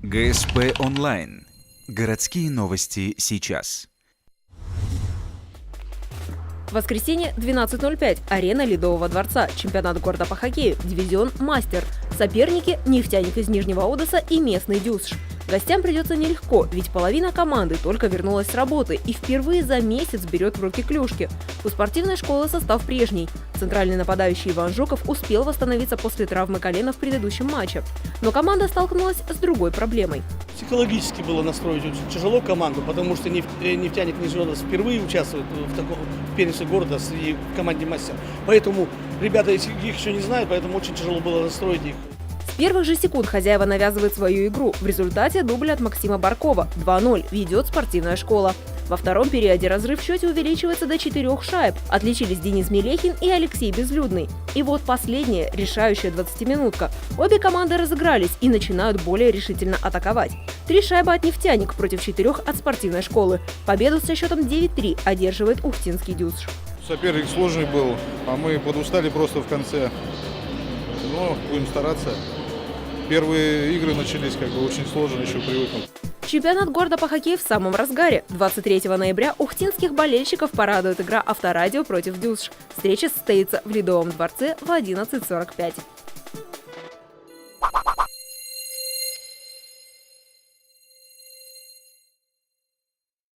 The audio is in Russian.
ГСП онлайн. Городские новости сейчас. Воскресенье, 12:05. Арена Ледового дворца. Чемпионат города по хоккею. Дивизион «Мастер». Соперники – «Нефтяник» из Нижнего Одесса и местный «Дюсш». Гостям придется нелегко, ведь половина команды только вернулась с работы и впервые за месяц берет в руки клюшки. У спортивной школы состав прежний. Центральный нападающий Иван Жуков успел восстановиться после травмы колена в предыдущем матче. Но команда столкнулась с другой проблемой. Психологически было настроить очень тяжело команду, потому что «Нефтяник» Нижний Одесс впервые участвует в первенстве города в команде «Мастер». Поэтому ребята их еще не знают, поэтому очень тяжело было настроить их. С первых же секунд хозяева навязывают свою игру. В результате дубль от Максима Баркова. 2-0 ведет спортивная школа. Во втором периоде разрыв в счете увеличивается до 4 шайб. Отличились Денис Мелехин и Алексей Безлюдный. И вот последняя, решающая 20-минутка. Обе команды разыгрались и начинают более решительно атаковать. 3 шайбы от «Нефтяник» против 4 от спортивной школы. Победу со счетом 9-3 одерживает Ухтинский «Дюсш». Соперник сложный был, а мы подустали просто в конце. Но будем стараться. Первые игры начались очень сложно еще привыкнуть. Чемпионат города по хоккею в самом разгаре. 23 ноября ухтинских болельщиков порадует игра «Авторадио» против «Дюсш». Встреча состоится в Ледовом дворце в 11:45.